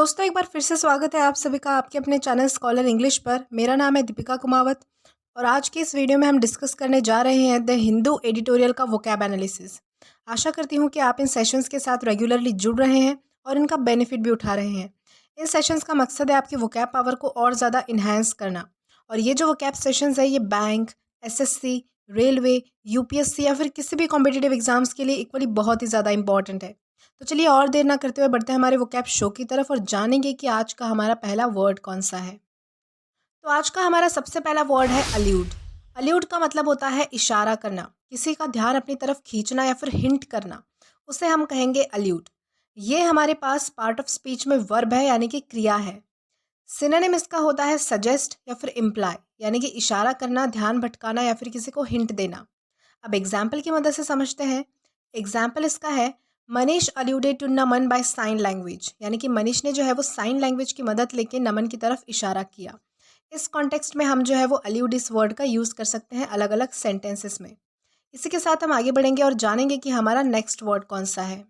दोस्तों एक बार फिर से स्वागत है आप सभी का आपके अपने चैनल स्कॉलर इंग्लिश पर। मेरा नाम है दीपिका कुमावत और आज की इस वीडियो में हम डिस्कस करने जा रहे हैं द हिंदू एडिटोरियल का वोकैब एनालिसिस। आशा करती हूँ कि आप इन सेशंस के साथ रेगुलरली जुड़ रहे हैं और इनका बेनिफिट भी उठा रहे हैं। इन सेशंस का मकसद है आपकी वोकैब पावर को और ज़्यादा इन्हांस करना। और ये जो वोकैब सेशंस है ये बैंक, एसएससी, रेलवे, यूपीएससी या फिर किसी भी कॉम्पिटिटिव एग्जाम्स के लिए इक्वली बहुत ही ज़्यादा इंपॉर्टेंट है। तो चलिए और देर ना करते हुए बढ़ते हैं हमारे वोकैब शो की तरफ और जानेंगे कि आज का हमारा पहला वर्ड कौन सा है। तो आज का हमारा सबसे पहला वर्ड है अल्यूड। अल्यूड का मतलब होता है इशारा करना, किसी का ध्यान अपनी तरफ खींचना या फिर हिंट करना, उसे हम कहेंगे अल्यूड। ये हमारे पास पार्ट ऑफ स्पीच में वर्ब है यानी कि क्रिया है। सिनोनिम इसका होता है सजेस्ट या फिर इम्प्लाई, यानी कि इशारा करना, ध्यान भटकाना या फिर किसी को हिंट देना। अब एग्जाम्पल की मदद से समझते हैं। एग्जाम्पल इसका है Manish alluded to Naman by sign language, यानी कि मनीष ने जो है वो साइन लैंग्वेज की मदद लेके नमन की तरफ इशारा किया। इस कॉन्टेक्स्ट में हम जो है वो अल्यूड इस वर्ड का यूज़ कर सकते हैं अलग अलग सेंटेंसेस में। इसी के साथ हम आगे बढ़ेंगे और जानेंगे कि हमारा नेक्स्ट वर्ड कौन सा है।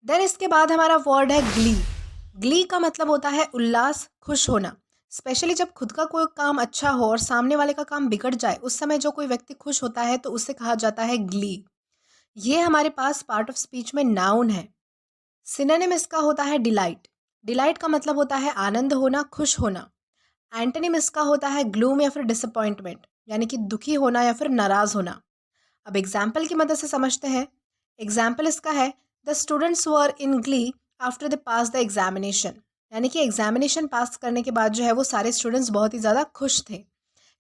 देन इसके बाद हमारा वर्ड है ग्ली। ग्ली का मतलब होता है उल्लास, खुश होना। स्पेशली जब खुद का कोई काम अच्छा हो और सामने वाले का काम बिगड़ जाए, उस समय जो कोई व्यक्ति खुश होता है तो उसे कहा जाता है ग्ली। ये हमारे पास पार्ट ऑफ स्पीच में नाउन है। सिनोनिम इसका होता है डिलाइट। डिलाइट का मतलब होता है आनंद होना, खुश होना। एंटोनिम इसका होता है ग्लूम या फिर डिसअपॉइंटमेंट, यानी कि दुखी होना या फिर नाराज होना। अब एग्जाम्पल की मदद से समझते हैं। एग्जाम्पल इसका है the students were in Glee after the pass the examination, यानी कि एग्जामिनेशन पास करने के बाद जो है वो सारे स्टूडेंट्स बहुत ही ज़्यादा खुश थे।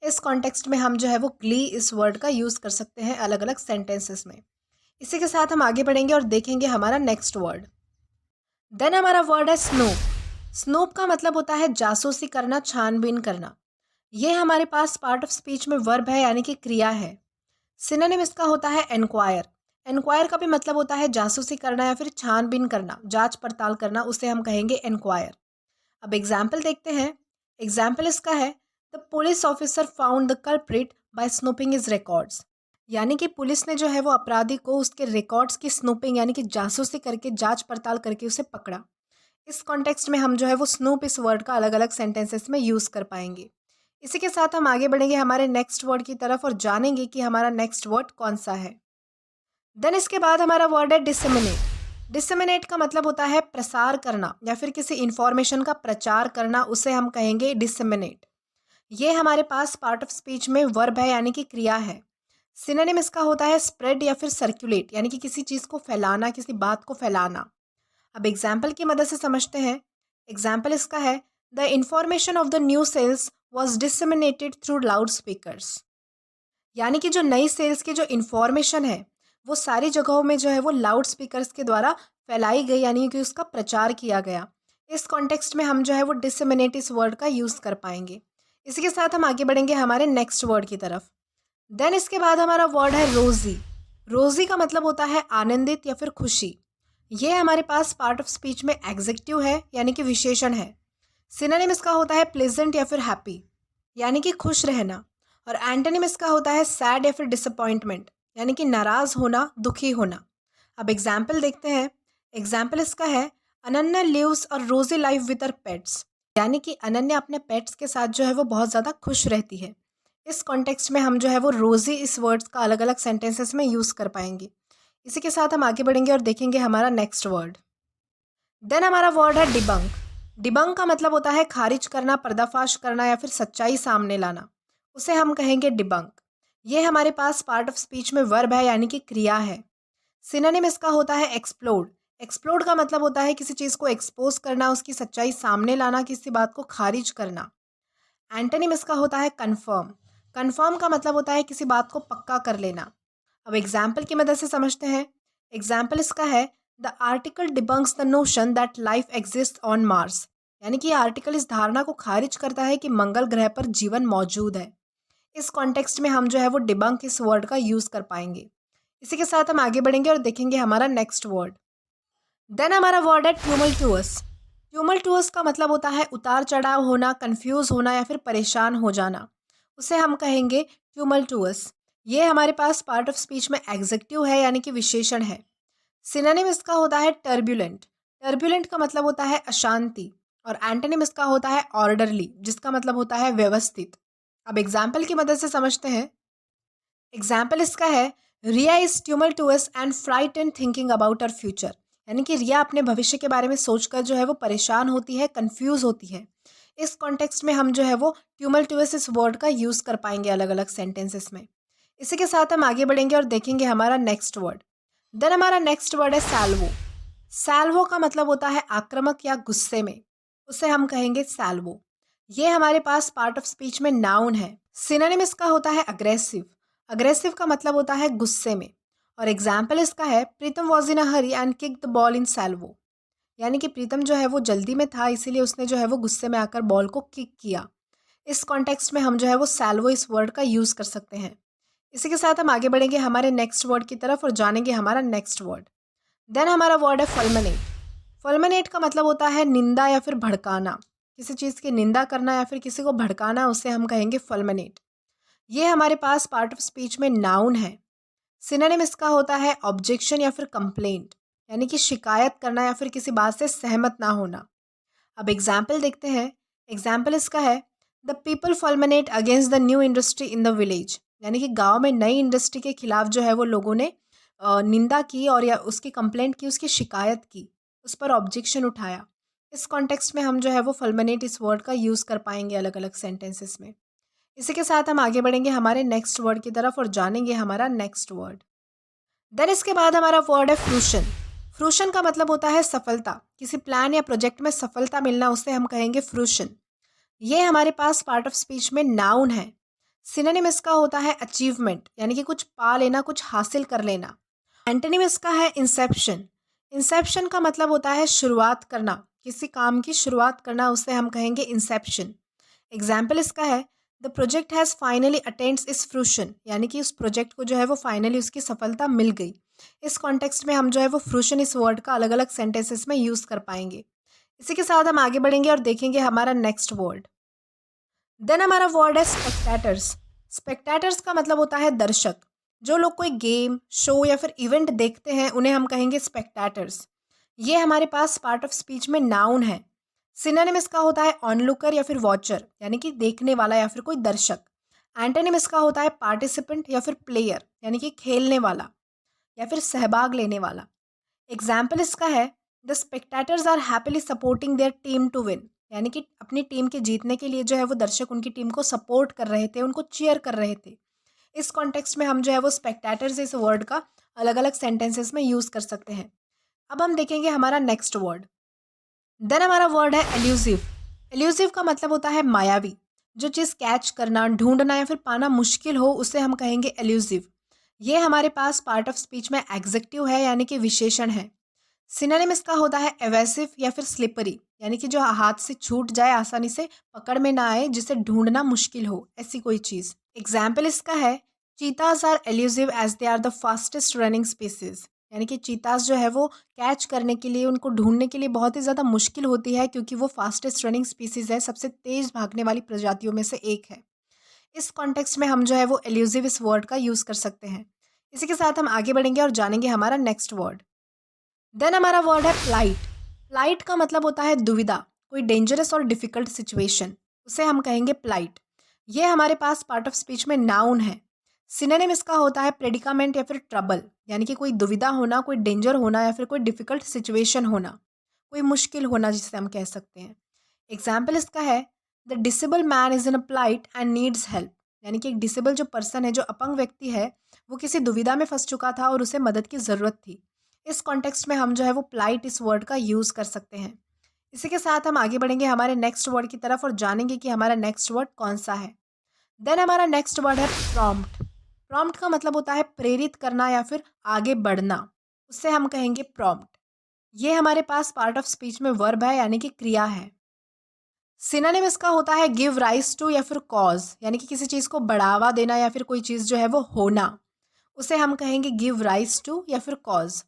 इस कॉन्टेक्स्ट में हम जो है वो ग्ली इस वर्ड का यूज़ कर सकते हैं अलग अलग सेंटेंसेस में। इसी के साथ हम आगे बढ़ेंगे और देखेंगे हमारा नेक्स्ट वर्ड। देन हमारा वर्ड है स्नूप। स्नूप का मतलब होता है जासूसी करना, छानबीन करना। ये हमारे पास पार्ट ऑफ स्पीच में वर्ब है यानी कि क्रिया है। सिनोनिम इसका होता है एनक्वायर। एनक्वायर का भी मतलब होता है जासूसी करना या फिर छानबीन करना, जांच पड़ताल करना, उसे हम कहेंगे एनक्वायर। अब एग्जाम्पल देखते हैं। एग्जाम्पल इसका है the police officer found the culprit by snooping his records, यानी कि पुलिस ने जो है वो अपराधी को उसके रिकॉर्ड्स की स्नूपिंग यानी कि जासूसी करके, जांच पड़ताल करके उसे पकड़ा। इस कॉन्टेक्स्ट में हम जो है वो स्नूप इस वर्ड का अलग अलग सेंटेंसेस में यूज़ कर पाएंगे। इसी के साथ हम आगे बढ़ेंगे हमारे नेक्स्ट वर्ड की तरफ और जानेंगे कि हमारा नेक्स्ट वर्ड कौन सा है। देन इसके बाद हमारा वर्ड है डिसमिनेट। डिसमिनेट का मतलब होता है प्रसार करना या फिर किसी इंफॉर्मेशन का प्रचार करना, उसे हम कहेंगे डिसमिनेट। ये हमारे पास पार्ट ऑफ स्पीच में वर्ब है यानी कि क्रिया है। सिनोनिम इसका होता है स्प्रेड या फिर सर्कुलेट, यानी कि किसी चीज़ को फैलाना, किसी बात को फैलाना। अब एग्जाम्पल की मदद से समझते हैं। एग्जाम्पल इसका है the information of the new sales was disseminated through loud speakers, यानी कि जो नई सेल्स की जो इंफॉर्मेशन है वो सारी जगहों में जो है वो लाउड स्पीकर्स के द्वारा फैलाई गई, यानी कि उसका प्रचार किया गया। इस कॉन्टेक्स्ट में हम जो है वो डिसमिनेट इस वर्ड का यूज़ कर पाएंगे। इसी के साथ हम आगे बढ़ेंगे हमारे नेक्स्ट वर्ड की तरफ। देन इसके बाद हमारा वर्ड है रोजी। रोजी का मतलब होता है आनंदित या फिर खुशी। ये हमारे पास पार्ट ऑफ स्पीच में एग्जेक्टिव है यानी कि विशेषण है। सिनोनिम इसका होता है प्लेजेंट या फिर हैप्पी, यानी कि खुश रहना। और एंटोनिम इसका होता है सैड या फिर डिसअपॉइंटमेंट, यानी कि नाराज होना, दुखी होना। अब एग्जाम्पल देखते हैं। एग्जाम्पल इसका है अनन्या लिव्स और रोजी लाइफ विद हर पेट्स, यानी कि अनन्या अपने पेट्स के साथ जो है वो बहुत ज़्यादा खुश रहती है। इस कॉन्टेक्स्ट में हम जो है वो रोजी इस वर्ड्स का अलग अलग सेंटेंसेस में यूज़ कर पाएंगे। इसी के साथ हम आगे बढ़ेंगे और देखेंगे हमारा नेक्स्ट वर्ड। देन हमारा वर्ड है डिबंक। डिबंक का मतलब होता है खारिज करना, पर्दाफाश करना या फिर सच्चाई सामने लाना, उसे हम कहेंगे डिबंक। ये हमारे पास पार्ट ऑफ स्पीच में वर्ब है यानी कि क्रिया है। सिनोनिम इसका होता है एक्सप्लोड। एक्सप्लोड का मतलब होता है किसी चीज़ को एक्सपोज करना, उसकी सच्चाई सामने लाना, किसी बात को खारिज करना। एंटोनिम इसका होता है कन्फर्म। कन्फर्म का मतलब होता है किसी बात को पक्का कर लेना। अब एग्जाम्पल की मदद से समझते हैं। एग्जाम्पल इसका है the article debunks the notion that life exist on Mars, यानी कि आर्टिकल इस धारणा को खारिज करता है कि मंगल ग्रह पर जीवन मौजूद है। इस कॉन्टेक्स्ट में हम जो है वो डिबंक इस वर्ड का यूज़ कर पाएंगे। इसी के साथ हम आगे बढ़ेंगे और देखेंगे हमारा नेक्स्ट वर्ड। देन हमारा वर्ड है ट्यूमल्टुअस। ट्यूमल्टुअस का मतलब होता है उतार चढ़ाव होना, कंफ्यूज होना या फिर परेशान हो जाना, उसे हम कहेंगे ट्यूमल्टुअस। ये हमारे पास पार्ट ऑफ स्पीच में एग्जेक्टिव है यानी कि विशेषण है। सिनोनिम इसका होता है टर्ब्यूलेंट। टर्बुलेंट का मतलब होता है अशांति और एंटोनिम इसका होता है ऑर्डरली, जिसका मतलब होता है व्यवस्थित। अब एग्जाम्पल की मदद से समझते हैं। एग्जाम्पल इसका है, Riya is tumultuous and frightened thinking about her future. यानी कि रिया अपने भविष्य के बारे में सोचकर जो है वो परेशान होती है, कंफ्यूज होती है। इस कॉन्टेक्स्ट में हम जो है वो ट्यूमल्टुअस इस वर्ड का यूज़ कर पाएंगे अलग अलग सेंटेंसेस में। इसी के साथ हम आगे बढ़ेंगे और देखेंगे हमारा नेक्स्ट वर्ड। देन हमारा नेक्स्ट वर्ड है सैल्वो। सैल्वो का मतलब होता है आक्रामक या गुस्से में, उसे हम कहेंगे सैल्वो। ये हमारे पास पार्ट ऑफ स्पीच में नाउन है। सिनोनिम इसका होता है अग्रेसिव। अग्रेसिव का मतलब होता है गुस्से में। और एग्जाम्पल इसका है, Pritam was in a hurry and kick the ball in salvo. यानी कि प्रीतम जो है वो जल्दी में था, इसीलिए उसने जो है वो गुस्से में आकर बॉल को किक किया। इस कॉन्टेक्स्ट में हम जो है वो सैल्वो इस वर्ड का यूज़ कर सकते हैं। इसी के साथ हम आगे बढ़ेंगे हमारे नेक्स्ट वर्ड की तरफ और जानेंगे हमारा नेक्स्ट वर्ड। देन हमारा वर्ड है फल्मिनेट। फल्मिनेट का मतलब होता है निंदा या फिर भड़काना। किसी चीज़ की निंदा करना या फिर किसी को भड़काना, उसे हम कहेंगे फल्मिनेट। ये हमारे पास पार्ट ऑफ स्पीच में नाउन है। सिनोनिम इसका होता है ऑब्जेक्शन या फिर कंप्लेंट, यानी कि शिकायत करना या फिर किसी बात से सहमत ना होना। अब एग्जाम्पल देखते हैं। एग्जाम्पल इसका है, the people fulminate against the new industry in the village. यानी कि गांव में नई इंडस्ट्री के खिलाफ जो है वो लोगों ने निंदा की और या उसकी कंप्लेंट की, उसकी शिकायत की, उस पर ऑब्जेक्शन उठाया। इस कॉन्टेक्स्ट में हम जो है वो फॉल्मिनेट इस वर्ड का यूज़ कर पाएंगे अलग अलग सेंटेंसेस में। इसी के साथ हम आगे बढ़ेंगे हमारे नेक्स्ट वर्ड की तरफ और जानेंगे हमारा नेक्स्ट वर्ड। देन इसके बाद हमारा वर्ड है फ्रूशन। फ्रूशन का मतलब होता है सफलता। किसी प्लान या प्रोजेक्ट में सफलता मिलना, उसे हम कहेंगे फ्रूशन। ये हमारे पास पार्ट ऑफ स्पीच में नाउन है। सिनोनिम इसका होता है अचीवमेंट, यानी कि कुछ पा लेना, कुछ हासिल कर लेना। एंटोनिम इसका है इंसेप्शन। इंसेप्शन का मतलब होता है शुरुआत करना, किसी काम की शुरुआत करना, उसे हम कहेंगे इंसेप्शन। एग्जाम्पल इसका है, the project has finally attends इस फ्रूशन। यानी कि उस प्रोजेक्ट को जो है वो फाइनली उसकी सफलता मिल गई। इस कॉन्टेक्स्ट में हम जो है वो फ्रूशन इस वर्ड का अलग अलग सेंटेंसेस में यूज़ कर पाएंगे। इसी के साथ हम आगे बढ़ेंगे और देखेंगे हमारा नेक्स्ट वर्ड। देन हमारा वर्ड है स्पेक्टेटर्स। स्पेक्टेटर्स का मतलब होता है दर्शक। जो लोग कोई गेम, शो या फिर इवेंट देखते हैं, उन्हें हम कहेंगे स्पेक्टेटर्स। ये हमारे पास पार्ट ऑफ स्पीच में नाउन है। सिनोनिम इसका होता है ऑनलुकर या फिर वॉचर, यानी कि देखने वाला या फिर कोई दर्शक। एंटोनिम इसका होता है पार्टिसिपेंट या फिर प्लेयर, यानी कि खेलने वाला या फिर सहभाग लेने वाला। एग्जाम्पल इसका है, the spectators are happily supporting their team to win. यानी कि अपनी टीम के जीतने के लिए जो है वो दर्शक उनकी टीम को सपोर्ट कर रहे थे, उनको चीयर कर रहे थे। इस कॉन्टेक्स्ट में हम जो है वो स्पेक्टेटर्स इस वर्ड का अलग अलग सेंटेंसेस में यूज़ कर सकते हैं। अब हम देखेंगे हमारा नेक्स्ट वर्ड। देन हमारा वर्ड है एल्यूसिव। एल्यूसिव का मतलब होता है मायावी। जो चीज़ कैच करना, ढूंढना या फिर पाना मुश्किल हो, उसे हम कहेंगे एल्यूसिव। ये हमारे पास पार्ट ऑफ स्पीच में एग्जेक्टिव है, यानी कि विशेषण है। सिनोनिम इसका होता है एवेसिव या फिर स्लिपरी, यानी कि जो हाथ से छूट जाए, आसानी से पकड़ में ना आए, जिसे ढूंढना मुश्किल हो, ऐसी कोई चीज़। एग्जाम्पल इसका है, cheetahs are elusive as they are the fastest running species. यानी कि चीताज जो है वो कैच करने के लिए, उनको ढूंढने के लिए बहुत ही ज़्यादा मुश्किल होती है, क्योंकि वो फास्टेस्ट रनिंग स्पीसीज है, सबसे तेज़ भागने वाली प्रजातियों में से एक है। इस कॉन्टेक्स्ट में हम जो है वो एल्यूसिव इस वर्ड का यूज़ कर सकते हैं। इसी के साथ हम आगे बढ़ेंगे और जानेंगे हमारा नेक्स्ट वर्ड। देन हमारा वर्ड है प्लाइट। प्लाइट का मतलब होता है दुविधा, कोई डेंजरस और डिफिकल्ट सिचुएशन, उसे हम कहेंगे प्लाइट। ये हमारे पास पार्ट ऑफ स्पीच में नाउन है। सिनोनिम इसका होता है प्रेडिकामेंट या फिर ट्रबल, यानी कि कोई दुविधा होना, कोई डेंजर होना या फिर कोई डिफिकल्ट सिचुएशन होना, कोई मुश्किल होना, जिसे हम कह सकते हैं। एग्जाम्पल इसका है, the disable man is in a plight and needs help. यानी कि एक डिसेबल जो पर्सन है, जो अपंग व्यक्ति है, वो किसी दुविधा में फंस चुका था और उसे मदद की ज़रूरत थी। इस कॉन्टेक्स्ट में हम जो है वो प्लाइट इस वर्ड का यूज़ कर सकते हैं। इसी के साथ हम आगे बढ़ेंगे हमारे नेक्स्ट वर्ड की तरफ और जानेंगे कि हमारा नेक्स्ट वर्ड कौन सा है। देन हमारा नेक्स्ट वर्ड है प्रॉम्प्ट। प्रॉम्प्ट का मतलब होता है प्रेरित करना या फिर आगे बढ़ना, उससे हम कहेंगे प्रॉम्प्ट। ये हमारे पास पार्ट ऑफ स्पीच में वर्ब है, यानी कि क्रिया है। सिनोनिम इसका होता है गिव राइज टू या फिर कॉज, यानी कि किसी चीज़ को बढ़ावा देना या फिर कोई चीज़ जो है वो होना, उसे हम कहेंगे गिव राइज टू या फिर कॉज।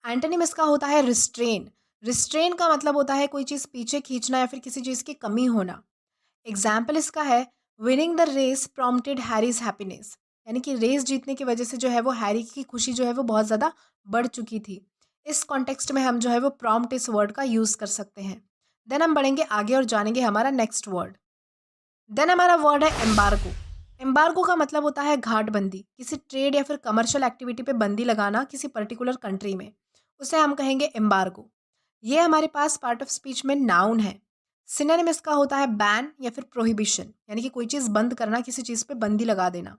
एंटोनिम इसका होता है रिस्ट्रेन। रिस्ट्रेन का मतलब होता है कोई चीज़ पीछे खींचना या फिर किसी चीज़ की कमी होना। एग्जाम्पल इसका है, winning the race prompted Harry's happiness. यानी कि रेस जीतने की वजह से जो है वो हैरी की खुशी जो है वो बहुत ज़्यादा बढ़ चुकी थी। इस कॉन्टेक्स्ट में हम जो है वो प्रॉम्प्ट इस वर्ड का यूज़ कर सकते हैं। देन हम बढ़ेंगे आगे और जानेंगे हमारा नेक्स्ट वर्ड। देन हमारा वर्ड है एम्बार्गो। एम्बार्गो का मतलब होता है घाटबंदी, किसी ट्रेड या फिर कमर्शियल एक्टिविटी पे बंदी लगाना किसी पर्टिकुलर कंट्री में, उसे हम कहेंगे एम्बार्गो। ये हमारे पास पार्ट ऑफ स्पीच में नाउन है। सिनोनिम इसका होता है बैन या फिर प्रोहिबिशन, यानी कि कोई चीज़ बंद करना, किसी चीज़ पे बंदी लगा देना।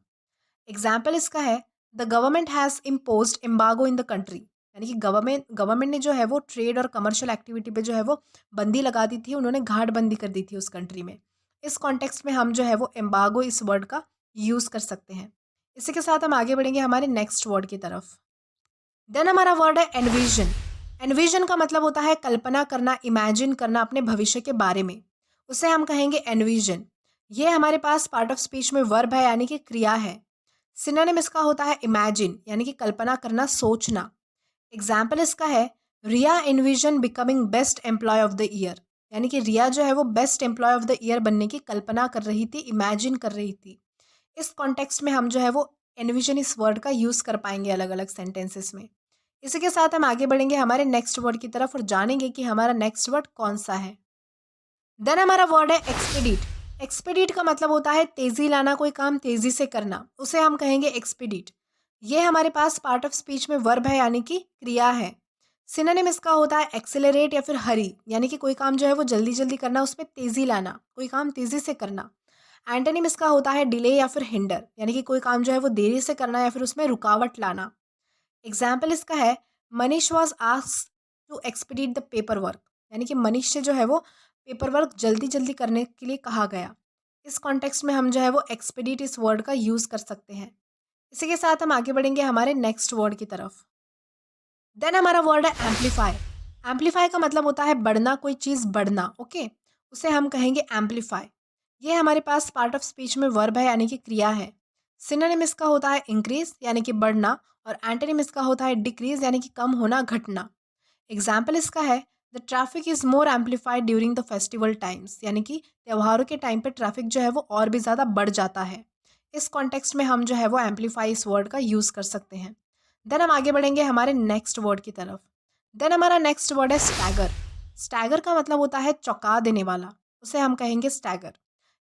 एग्जाम्पल इसका है the government has imposed embargo in the country, यानी कि गवर्नमेंट ने जो है वो ट्रेड और कमर्शियल एक्टिविटी पे जो है वो बंदी लगा दी थी, उन्होंने घाट बंदी कर दी थी उस कंट्री में। इस कॉन्टेक्स्ट में हम जो है वो एम्बार्गो इस वर्ड का यूज़ कर सकते हैं। इसी के साथ हम आगे बढ़ेंगे हमारे नेक्स्ट वर्ड की तरफ। देन हमारा वर्ड है एनविजन। एनविजन का मतलब होता है कल्पना करना, इमेजिन करना अपने भविष्य के बारे में, उसे हम कहेंगे एनविजन। ये हमारे पास पार्ट ऑफ स्पीच में वर्ब है, यानी कि क्रिया है। सिनोनिम इसका होता है इमेजिन, यानी कि कल्पना करना, सोचना। एग्जाम्पल इसका है Riya envision becoming best employee of the year, यानी कि रिया जो है वो best employee of the year बनने की कल्पना कर रही थी, इमेजिन कर रही थी। इस कॉन्टेक्स्ट में हम जो है वो एनविजन इस वर्ड का यूज़ कर पाएंगे अलग अलग सेंटेंसेस में। इसी के साथ हम आगे बढ़ेंगे हमारे नेक्स्ट वर्ड की तरफ और जानेंगे कि हमारा नेक्स्ट वर्ड कौन सा है। देन हमारा वर्ड है एक्सपीडिट। एक्सपीडिट का मतलब होता है तेजी लाना, कोई काम तेजी से करना, उसे हम कहेंगे एक्सपीडिट। ये हमारे पास पार्ट ऑफ स्पीच में वर्ब है, यानी कि क्रिया है। सिनोनिम इसका होता है एक्सेलरेट या फिर हरी, यानी कि कोई काम जो है वो जल्दी जल्दी करना, उसमें तेजी लाना, कोई काम तेजी से करना। एंटोनिम इसका होता है डिले या फिर हिंडर, यानी कि कोई काम जो है वो देरी से करना या फिर उसमें रुकावट लाना। एग्जाम्पल इसका है Manish was asked to expedite the paper work, यानी कि मनीष से जो है वो पेपर वर्क जल्दी जल्दी करने के लिए कहा गया। इस कॉन्टेक्स्ट में हम जो है वो एक्सपीडिट इस वर्ड का यूज़ कर सकते हैं। इसी के साथ हम आगे बढ़ेंगे हमारे नेक्स्ट वर्ड की तरफ। देन हमारा वर्ड है एम्पलीफाई। एम्पलीफाई का मतलब होता है बढ़ना, कोई चीज़ बढ़ना, ओके, उसे हम कहेंगे एम्पलीफाई। ये हमारे पास पार्ट ऑफ स्पीच में वर्ब है, यानी कि क्रिया है। सिनोनिम इसका होता है इंक्रीज, यानी कि बढ़ना, और एंटोनिम इसका होता है डिक्रीज, यानी कि कम होना, घटना। एग्जाम्पल इसका है the traffic is more amplified during the festival times, यानी कि त्योहारों के टाइम पे ट्रैफिक जो है वो और भी ज़्यादा बढ़ जाता है। इस कॉन्टेक्स्ट में हम जो है वो एम्पलीफाई इस वर्ड का यूज़ कर सकते हैं। देन हम आगे बढ़ेंगे हमारे नेक्स्ट वर्ड की तरफ। देन हमारा नेक्स्ट वर्ड है स्टैगर। स्टैगर का मतलब होता है चौंका देने वाला, उसे हम कहेंगे स्टैगर।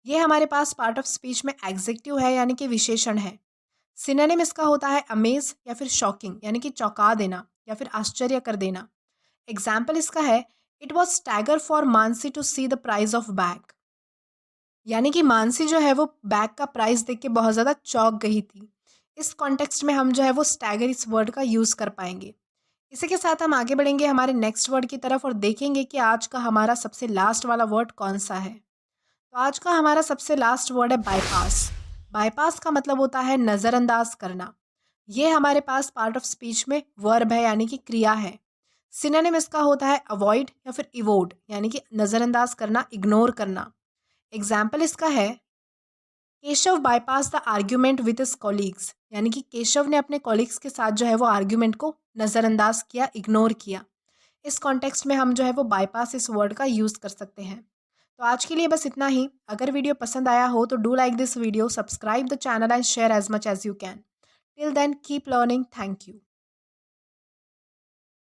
ये हमारे पास पार्ट ऑफ स्पीच में एग्जेक्टिव है, यानी कि विशेषण है। सिनोनिम इसका होता है अमेज या फिर शॉकिंग, यानी कि चौंका देना या फिर आश्चर्य कर देना। एग्जाम्पल इसका है it was stagger for Mansi to see the price of bag, यानी कि मानसी जो है वो बैग का प्राइस देख के बहुत ज़्यादा चौंक गई थी। इस कॉन्टेक्स्ट में हम जो है वो स्टैगर इस वर्ड का यूज़ कर पाएंगे। इसी के साथ हम आगे बढ़ेंगे हमारे नेक्स्ट वर्ड की तरफ और देखेंगे कि आज का हमारा सबसे लास्ट वाला वर्ड कौन सा है। तो आज का हमारा सबसे लास्ट वर्ड है बाईपास। बाईपास का मतलब होता है नज़रअंदाज करना। ये हमारे पास पार्ट ऑफ स्पीच में वर्ब है, यानी कि क्रिया है। सिनोनिम इसका होता है अवॉइड या फिर इवोड, यानी कि नज़रअंदाज करना, इग्नोर करना। एग्जाम्पल इसका है Keshav bypass the argument with his colleagues, यानी कि केशव ने अपने कॉलीग्स के साथ जो है वो आर्ग्यूमेंट को नज़रअंदाज किया, इग्नोर किया। इस कॉन्टेक्स्ट में हम जो है वो बाईपास इस वर्ड का यूज़ कर सकते हैं। तो आज के लिए बस इतना ही। अगर वीडियो पसंद आया हो तो do like this video, subscribe the channel and share as much as you can. Till then keep learning. Thank you.